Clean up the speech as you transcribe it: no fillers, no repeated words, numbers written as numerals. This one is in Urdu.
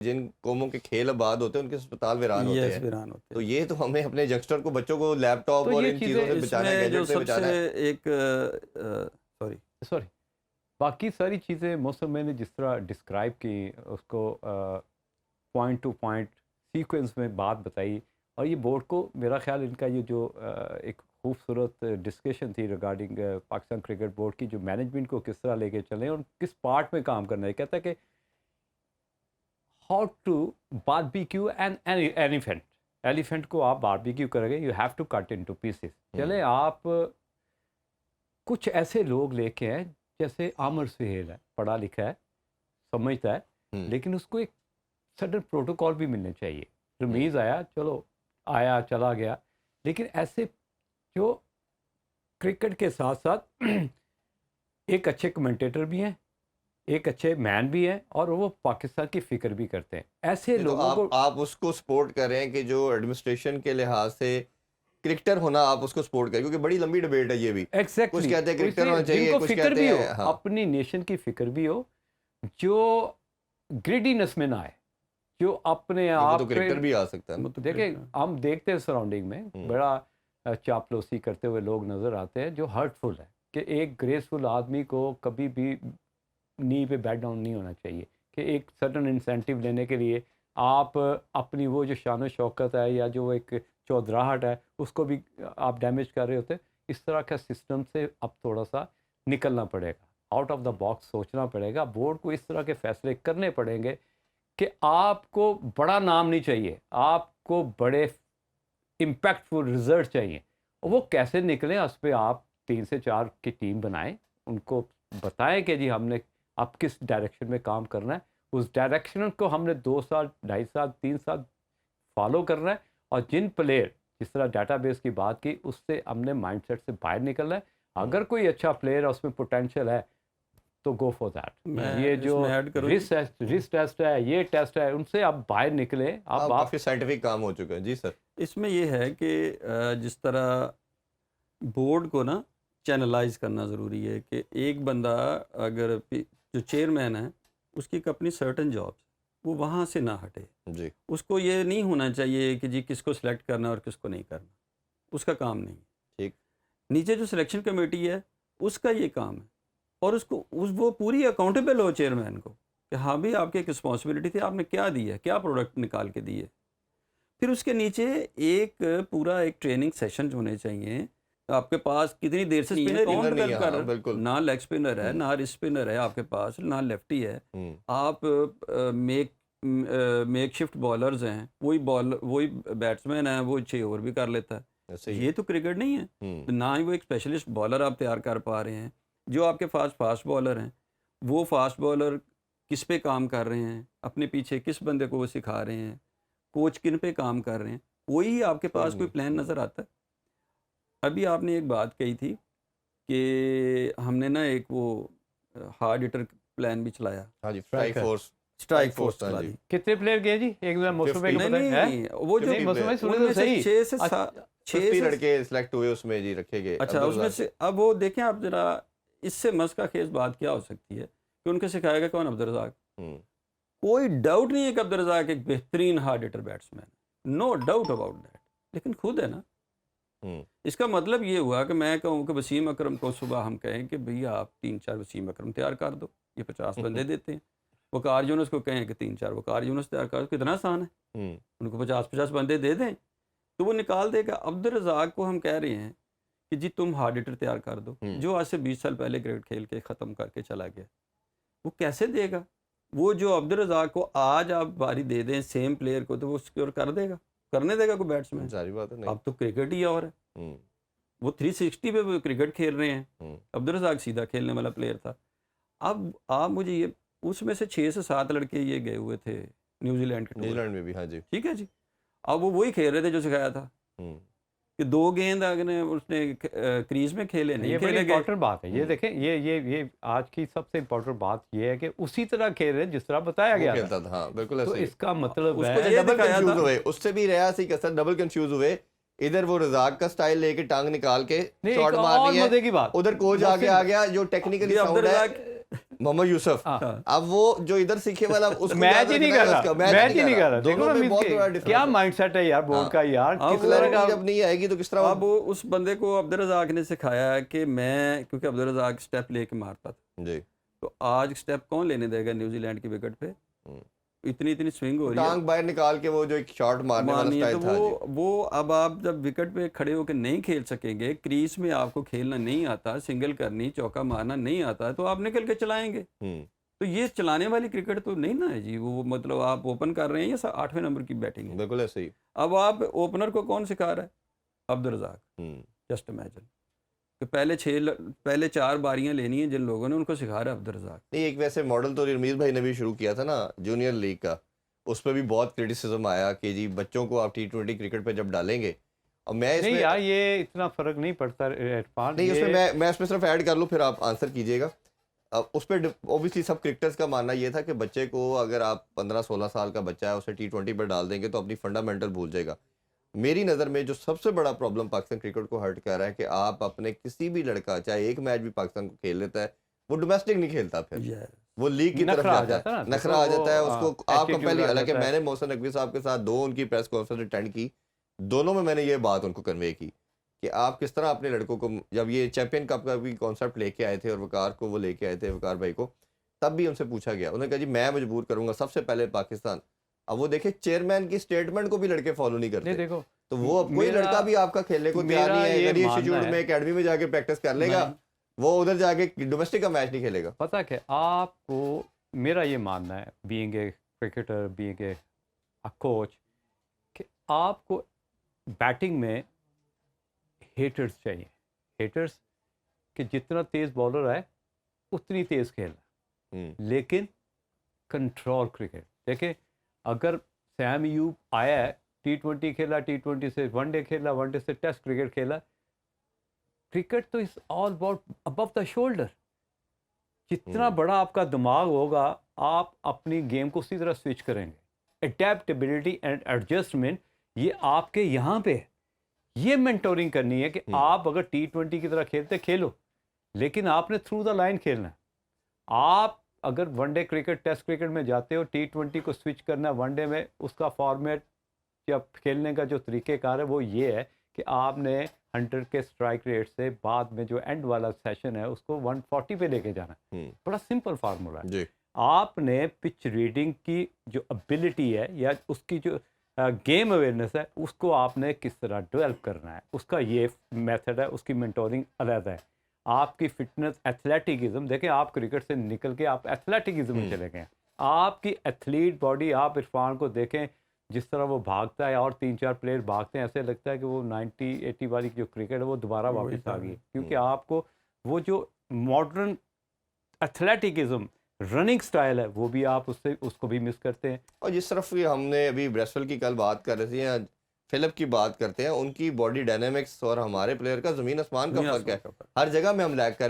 جن قوموں کے کھیل آباد ہوتے ہیں ان کے اسپتال ویران ہوتے ہیں. تو یہ تو ہمیں اپنے ینگسٹر کو بچوں کو لیپ ٹاپ اور ان چیزوں سے بچانا ہے, گیجٹ سے بچانا ہے. ایک سوری باقی ساری چیزیں موسم میں نے جس طرح ڈسکرائب کی اس کو پوائنٹ ٹو پوائنٹ سیکوینس میں بات بتائی, اور یہ بورڈ کو میرا خیال ان کا یہ جو ایک خوبصورت ڈسکشن تھی ریگارڈنگ پاکستان کرکٹ بورڈ کی, جو مینجمنٹ کو کس طرح لے کے چلیں اور کس پارٹ میں کام کرنا ہے. کہتا ہے کہ how to barbecue an elephant کو آپ باربیکیو کریں گے, you have to cut in two pieces. چلیں آپ کچھ ایسے لوگ لے کے ہیں جیسے عامر سہیل ہے, پڑھا لکھا ہے, سمجھتا ہے, لیکن اس کو ایک سڈن پروٹوکال بھی ملنے چاہیے. رمیز آیا, چلو آیا چلا گیا, لیکن ایسے جو کرکٹ کے ساتھ ساتھ ایک اچھے کمنٹیٹر بھی ہیں, ایک اچھے مین بھی ہیں, اور وہ پاکستان کی فکر بھی کرتے ہیں. ایسے لوگوں کو آپ اس کو سپورٹ کریں کہ جو ایڈمنسٹریشن کے لحاظ سے کرکٹر ہونا, آپ اس کو سپورٹ کریں, کیونکہ بڑی لمبی ڈبیٹ ہے یہ بھی. کچھ کہتے ہیں کرکٹر ہونا چاہیے, کچھ کہتے ہیں اپنی نیشن کی فکر بھی ہو, جو گریڈینس میں نہ آئے, جو اپنے آپ کرکٹر بھی آ سکتا ہے. دیکھیں ہم دیکھتے ہیں سراؤنڈنگ میں بڑا چاپلوسی کرتے ہوئے لوگ نظر آتے ہیں, جو ہرٹفل ہے کہ ایک گریسفل آدمی کو کبھی بھی نی پہ بیٹ ڈاؤن نہیں ہونا چاہیے, کہ ایک سڈن انسینٹیو لینے کے لیے آپ اپنی وہ جو شان و شوکت ہے یا جو ایک چودراہٹ ہے اس کو بھی آپ ڈیمیج کر رہے ہوتے ہیں. اس طرح کا سسٹم سے اب تھوڑا سا نکلنا پڑے گا, آؤٹ آف دا باکس سوچنا پڑے گا. بورڈ کو اس طرح کے فیصلے کرنے پڑیں گے کہ آپ کو بڑا نام نہیں چاہیے, آپ کو بڑے امپیکٹفل رزلٹ چاہیے. وہ کیسے نکلیں اس پہ آپ 3 سے 4 کی ٹیم بنائیں, ان کو بتائیں کہ جی ہم نے اب کس ڈائریکشن میں کام کرنا ہے, اس ڈائریکشن کو ہم نے 2 سال 2.5 سال 3 سال فالو کرنا ہے. اور جن پلیئر جس طرح ڈیٹا بیس کی بات کی, اس سے ہم نے مائنڈ سیٹ سے باہر نکلنا ہے. اگر کوئی اچھا پلیئر ہے, اس میں پوٹینشیل ہے, تو گو فار دیٹ. یہ جو رسک ٹیسٹ ہے, یہ ٹیسٹ ہے, ان سے آپ باہر نکلیں. اب کافی سائنٹیفک کام ہو چکا ہے. جی سر, اس میں یہ ہے کہ جس طرح بورڈ کو نا چینلائز کرنا ضروری ہے, کہ ایک بندہ اگر جو چیئرمین ہے اس کی اپنی سرٹن جابس, وہ وہاں سے نہ ہٹے. جی, اس کو یہ نہیں ہونا چاہیے کہ جی کس کو سلیکٹ کرنا اور کس کو نہیں کرنا, اس کا کام نہیں. ٹھیک, نیچے جو سلیکشن کمیٹی ہے اس کا یہ کام ہے, اور اس کو وہ پوری اکاؤنٹیبل ہو چیئرمین کو کہ ہاں بھی آپ کی ایک رسپانسبلٹی تھی, آپ نے کیا دی ہے, کیا پروڈکٹ نکال کے دی ہے. پھر اس کے نیچے ایک پورا ایک ٹریننگ سیشن ہونے چاہیے. آپ کے پاس کتنی دیر سے نہ لیگ اسپنر ہے, نہ رسٹ اسپنر ہے آپ کے پاس, نہ لیفٹی ہے. آپ میک شفٹ بالرز ہیں, وہی بیٹسمین ہیں, وہ 6 اوور بھی کر لیتا ہے. یہ تو کرکٹ نہیں ہے. نہ ہی وہ ایک اسپیشلسٹ بالر آپ تیار کر پا رہے ہیں. جو آپ کے پاس فاسٹ بالر ہیں, وہ فاسٹ بالر کس پہ کام کر رہے ہیں, اپنے پیچھے کس بندے کو وہ سکھا رہے ہیں, کوچ کن پہ کام کر رہے ہیں, کوئی آپ کے پاس کوئی پلان نظر آتا ہے. ابھی آپ نے ایک بات کہی تھی کہ ہم نے نا ایک وہ ہارڈ ہٹر پلان بھی چلایا. ہاں جی, اسٹرائک فورس چلا دی. کتنے پلیئر گئے جی ایک موسم میں؟ نہیں, وہ جو 6 سے 6 لڑکے سلیکٹ ہوئے اس میں جی رکھے گئے. اچھا, اس میں سے اب وہ دیکھیں آپ ذرا, اس سے مسئلہ خیز بات کیا ہو سکتی ہے کہ ان کو سکھائے گا کون؟ عبدالرزاق. کوئی ڈاؤٹ نہیں ہے کہ عبدالرزاق ایک بہترین hard hitter batsman, no doubt about that, لیکن خود ہے نا. اس کا مطلب یہ ہوا کہ میں کہوں کہ وسیم اکرم کو صبح ہم کہیں کہ بھیا آپ 3-4 وسیم اکرم تیار کر دو, یہ 50 بندے دیتے ہیں. وقار یونس کو کہیں کہ 3-4 وقار یونس تیار کر دو, کتنا آسان ہے, ان کو 50 بندے دے دیں تو وہ نکال دے گا. عبدالرزاق کو ہم کہہ رہے ہیں کہ جی تم ہارڈ ہٹر تیار کر دو, جو آج سے 20 سال پہلے کرکٹ کھیل کے ختم کر کے چلا گیا. وہ کیسے دے گا؟ وہ جو عبدالرزاق کو آج آپ باری دے دیں سیم پلیئر کو, تو وہ سکیور کر دے گا, کرنے دے گا کوئی بیٹسمین؟ ساری بات ہے. اب تو کرکٹ ہی اور ہے, وہ 360 پہ کرکٹ کھیل رہے ہیں. عبدالرزاق سیدھا کھیلنے والا پلیئر تھا. اب آپ مجھے یہ, اس میں سے 6 سے 7 لڑکے یہ گئے ہوئے تھے نیوزی لینڈ کے, نیوزی لینڈ میں بھی. ہاں جی, ٹھیک ہے جی. اب وہ وہی کھیل رہے تھے جو سکھایا تھا, کہ 2 گیند اس نے کریز میں کھیلے نہیں. یہ بڑی امپورٹنٹ بات ہے. یہ دیکھیں, یہ آج کی سب سے امپورٹنٹ بات یہ ہے کہ اسی طرح کھیل رہے جس طرح بتایا گیا تھا. ہاں بالکل. تو اس کا مطلب ہے ڈبل کنفیوز ہوئے, اس سے بھی رہا سی کسر, ڈبل کنفیوز ہوئے. ادھر وہ رزاق کا سٹائل لے کے ٹانگ نکال کے شاٹ مارنی ہے, ادھر کوچ آگے آ گیا جو ٹیکنیکلی ساؤنڈ ہے, محمد یوسف اب وہ جو ادھر سیکھے والا اس کو میچ ہی نہیں کر رہا، میچ ہی نہیں کر رہا. دیکھو نا کیا مائنڈ سیٹ ہے یار بورڈ کا یار. کس طرح کا جب نہیں آئے گی تو کس طرح. اب اس بندے کو عبدالرزاق نے سکھایا ہے کہ میں کیونکہ عبدالرزاق سٹیپ لے کے مارتا تھا جی, تو آج سٹیپ کون لینے دے گا نیوزی لینڈ کی وکٹ پہ؟ اتنی سوئنگ ہو رہی ہے, ٹانگ باہر نکال کے وہ جو ایک شاٹ مارنے والا سٹائل تھا. وہ اب آپ جب وکٹ پہ کھڑے ہو کے نہیں کھیل سکیں گے, کریز میں آپ کو کھیلنا نہیں آتا, سنگل کرنی چوکا مارنا نہیں آتا, تو آپ نکل کے چلائیں گے. تو یہ چلانے والی کرکٹ تو نہیں نا ہے جی. وہ مطلب آپ اوپن کر رہے ہیں یا 8ویں نمبر کی بیٹنگ ہے. بالکل ایسے ہی. اب آپ اوپنر کو کون سکھا رہا ہے؟ عبدالرزاق. جسٹ امیجن کہ پہلے 4 باریاں لینی ہیں جن لوگوں نے, ان کو سکھا رہا ہے عبدالرزاق. نہیں, ایک ویسے ماڈل تو رمیز بھائی نے بھی شروع کیا تھا نا جونیئر لیگ کا, اس پہ بھی بہت کرٹیسزم آیا کہ جی بچوں کو آپ T20 کرکٹ پہ جب ڈالیں گے. اور میں اس میں یہ اتنا فرق نہیں پڑتا عرفان. نہیں, اس میں میں اس میں صرف ایڈ کر لوں پھر آپ آنسر کیجیے گا. اس پہ اوبیسلی سب کرکٹرز کا ماننا یہ تھا کہ بچے کو اگر آپ 15-16 سال کا بچہ ہے اسے T20 پہ ڈال دیں گے تو اپنی فنڈامنٹل بھول جائے گا. میری نظر میں جو سب سے بڑا پرابلم پاکستان کرکٹ کو ہرٹ کر رہا ہے کہ آپ اپنے کسی بھی لڑکا چاہے ایک میچ بھی پاکستان کو کھیل لیتا ہے, وہ ڈومیسٹک نہیں کھیلتا, پھر وہ لیگ کی طرف جاتا ہے, نخرہ آ جاتا ہے اس کو. آپ کو پہلے, حالانکہ میں نے محسن نقوی صاحب کے ساتھ 2 ان کی پریس کانفرنس اٹینڈ کی, دونوں میں نے یہ بات ان کو کنوے کی کہ آپ کس طرح اپنے لڑکوں کو, جب یہ چیمپئن کپ کا بھی کانسیپٹ لے کے آئے تھے اور وقار کو وہ لے کے آئے تھے, وقار بھائی کو, تب بھی ان سے پوچھا گیا, انہوں نے کہا جی میں مجبور کروں گا سب سے پہلے پاکستان. اب وہ دیکھیں چیئرمین کی سٹیٹمنٹ کو بھی لڑکے فالو نہیں کرتے. دیکھو تو وہ کوئی لڑکا بھی آپ کا کھیلنے کو تیار نہیں ہے, اگر یہ انسٹیٹیوٹ میں اکیڈمی میں جا کے پریکٹس کر لے گا, وہ ادھر جا کے ڈومیسٹک کا میچ نہیں کھیلے گا. پتہ کہ آپ کو, میرا یہ ماننا ہے being a cricketer, being a coach, کہ آپ کو بیٹنگ میں ہیٹرز چاہیے. ہیٹرز کہ جتنا تیز بالر ہے اتنی تیز کھیلنا, لیکن کنٹرول کرکٹ. دیکھیں اگر سیم ایوب آیا ہے, T20 کھیلا, T20 سے ون ڈے کھیلا, ون ڈے سے ٹیسٹ کرکٹ کھیلا, کرکٹ تو از all about Abu the shoulder. جتنا بڑا آپ کا دماغ ہوگا آپ اپنی گیم کو اسی طرح سوئچ کریں گے. اڈیپٹیبلٹی اینڈ ایڈجسٹمنٹ یہ آپ کے یہاں پہ ہے. یہ مینٹورنگ کرنی ہے کہ آپ اگر T20 کی طرح کھیلتے کھیلو, لیکن آپ نے تھرو دا لائن کھیلنا ہے. آپ اگر one day cricket test cricket میں جاتے ہو, T20 کو سوئچ کرنا ون ڈے میں, اس کا فارمیٹ یا کھیلنے کا جو طریقہ کار ہے وہ یہ ہے کہ آپ نے 100 کے اسٹرائک ریٹ سے بعد میں جو اینڈ والا سیشن ہے اس کو 140 پہ لے کے جانا ہے. بڑا سمپل فارمولا ہے. آپ نے پچ ریڈنگ کی جو ابیلٹی ہے یا اس کی جو گیم اویئرنیس ہے اس کو آپ نے کس طرح ڈیولپ کرنا ہے, اس کا یہ میتھڈ ہے, اس کی مینٹورنگ علیحدہ ہے. آپ کی فٹنس, ایتھلیٹکزم, دیکھیں آپ کرکٹ سے نکل کے آپ ایتھلیٹکزم میں چلے گئے. آپ کی ایتھلیٹ باڈی, آپ عرفان کو دیکھیں جس طرح وہ بھاگتا ہے اور 3-4 پلیئر بھاگتے ہیں, ایسے لگتا ہے کہ وہ 90-80 والی جو کرکٹ ہے وہ دوبارہ واپس آ گئی, کیونکہ آپ کو وہ جو ماڈرن ایتھلیٹکزم رننگ سٹائل ہے وہ بھی آپ اس کو بھی مس کرتے ہیں. اور جس طرف ہم نے ابھی بریسول کی کل بات کر رہے تھے یا فلپ کی بات کرتے ہیں, ان کی باڈی ڈائنامکس اور ہمارے پلیئر کا زمین آسمان کا فرق ہے. ہر جگہ میں ہم لیگ کریں